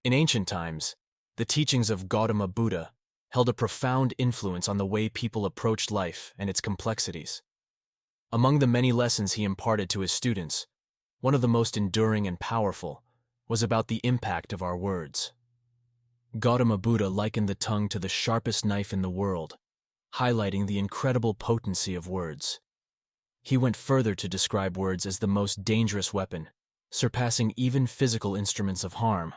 In ancient times, the teachings of Gautama Buddha held a profound influence on the way people approached life and its complexities. Among the many lessons he imparted to his students, one of the most enduring and powerful was about the impact of our words. Gautama Buddha likened the tongue to the sharpest knife in the world, highlighting the incredible potency of words. He went further to describe words as the most dangerous weapon, surpassing even physical instruments of harm.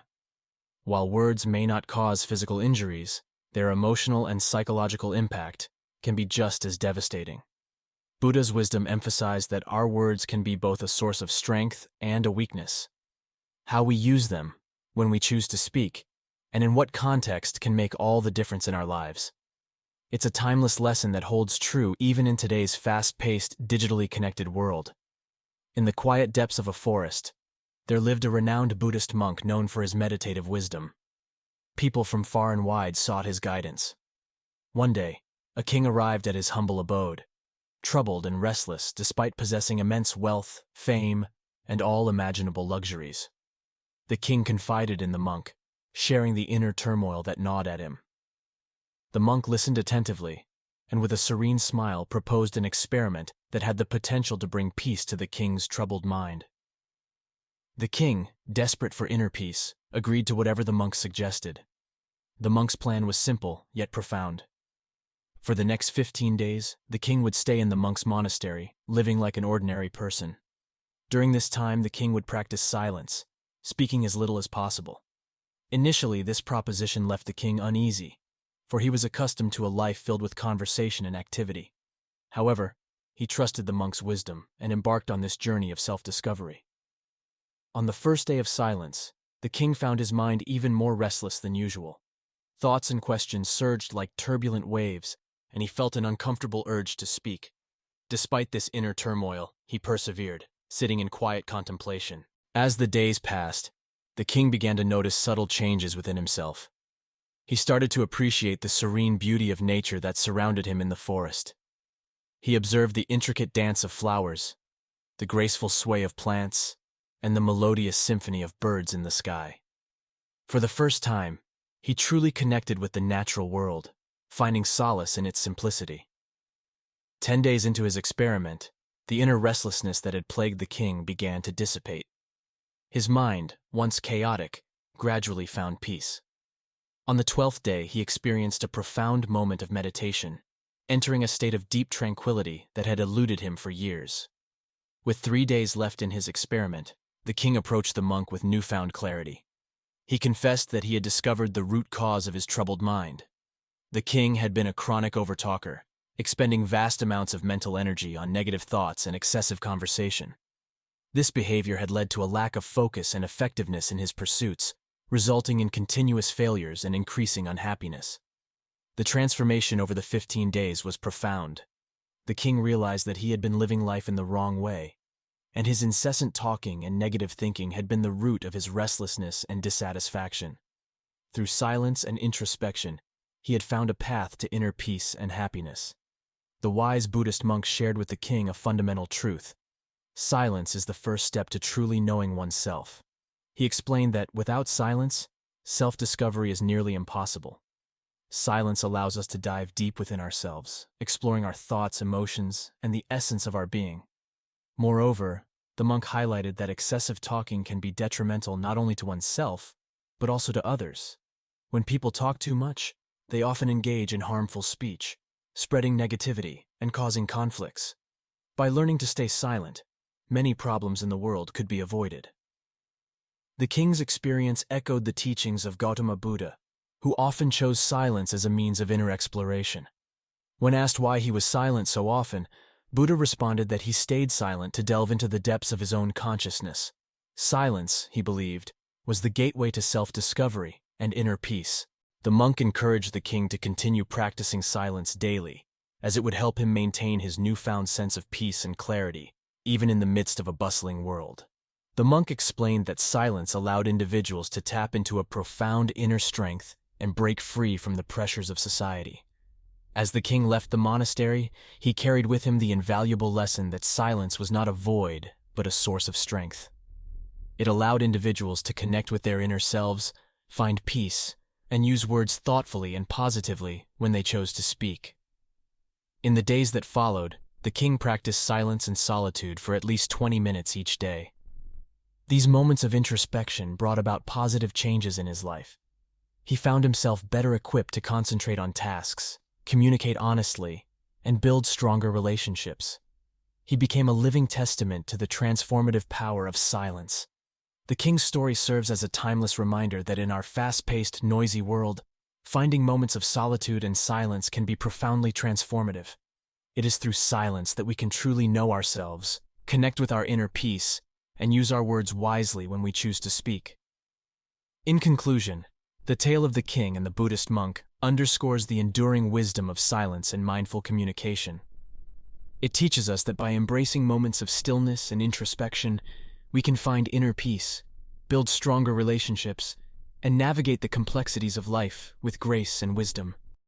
While words may not cause physical injuries, their emotional and psychological impact can be just as devastating. Buddha's wisdom emphasized that our words can be both a source of strength and a weakness. How we use them, when we choose to speak, and in what context can make all the difference in our lives. It's a timeless lesson that holds true even in today's fast-paced, digitally connected world. In the quiet depths of a forest, there lived a renowned Buddhist monk known for his meditative wisdom. People from far and wide sought his guidance. One day, a king arrived at his humble abode, troubled and restless despite possessing immense wealth, fame, and all imaginable luxuries. The king confided in the monk, sharing the inner turmoil that gnawed at him. The monk listened attentively, and with a serene smile proposed an experiment that had the potential to bring peace to the king's troubled mind. The king, desperate for inner peace, agreed to whatever the monk suggested. The monk's plan was simple, yet profound. For the next 15 days, the king would stay in the monk's monastery, living like an ordinary person. During this time, the king would practice silence, speaking as little as possible. Initially, this proposition left the king uneasy, for he was accustomed to a life filled with conversation and activity. However, he trusted the monk's wisdom and embarked on this journey of self-discovery. On the first day of silence, the king found his mind even more restless than usual. Thoughts and questions surged like turbulent waves, and he felt an uncomfortable urge to speak. Despite this inner turmoil, he persevered, sitting in quiet contemplation. As the days passed, the king began to notice subtle changes within himself. He started to appreciate the serene beauty of nature that surrounded him in the forest. He observed the intricate dance of flowers, the graceful sway of plants, and the melodious symphony of birds in the sky. For the first time, he truly connected with the natural world, finding solace in its simplicity. 10 days into his experiment, the inner restlessness that had plagued the king began to dissipate. His mind, once chaotic, gradually found peace. On the 12th day, he experienced a profound moment of meditation, entering a state of deep tranquility that had eluded him for years. With 3 days left in his experiment, the king approached the monk with newfound clarity. He confessed that he had discovered the root cause of his troubled mind. The king had been a chronic overtalker, expending vast amounts of mental energy on negative thoughts and excessive conversation. This behavior had led to a lack of focus and effectiveness in his pursuits, resulting in continuous failures and increasing unhappiness. The transformation over the 15 days was profound. The king realized that he had been living life in the wrong way, and his incessant talking and negative thinking had been the root of his restlessness and dissatisfaction. Through silence and introspection, he had found a path to inner peace and happiness. The wise Buddhist monk shared with the king a fundamental truth. Silence is the first step to truly knowing oneself. He explained that without silence, self-discovery is nearly impossible. Silence allows us to dive deep within ourselves, exploring our thoughts, emotions, and the essence of our being. Moreover, the monk highlighted that excessive talking can be detrimental not only to oneself, but also to others. When people talk too much, they often engage in harmful speech, spreading negativity and causing conflicts. By learning to stay silent, many problems in the world could be avoided. The king's experience echoed the teachings of Gautama Buddha, who often chose silence as a means of inner exploration. When asked why he was silent so often, Buddha responded that he stayed silent to delve into the depths of his own consciousness. Silence, he believed, was the gateway to self-discovery and inner peace. The monk encouraged the king to continue practicing silence daily, as it would help him maintain his newfound sense of peace and clarity, even in the midst of a bustling world. The monk explained that silence allowed individuals to tap into a profound inner strength and break free from the pressures of society. As the king left the monastery, he carried with him the invaluable lesson that silence was not a void, but a source of strength. It allowed individuals to connect with their inner selves, find peace, and use words thoughtfully and positively when they chose to speak. In the days that followed, the king practiced silence and solitude for at least 20 minutes each day. These moments of introspection brought about positive changes in his life. He found himself better equipped to concentrate on tasks, communicate honestly, and build stronger relationships. He became a living testament to the transformative power of silence. The king's story serves as a timeless reminder that in our fast-paced, noisy world, finding moments of solitude and silence can be profoundly transformative. It is through silence that we can truly know ourselves, connect with our inner peace, and use our words wisely when we choose to speak. In conclusion, the tale of the king and the Buddhist monk underscores the enduring wisdom of silence and mindful communication. It teaches us that by embracing moments of stillness and introspection, we can find inner peace, build stronger relationships, and navigate the complexities of life with grace and wisdom.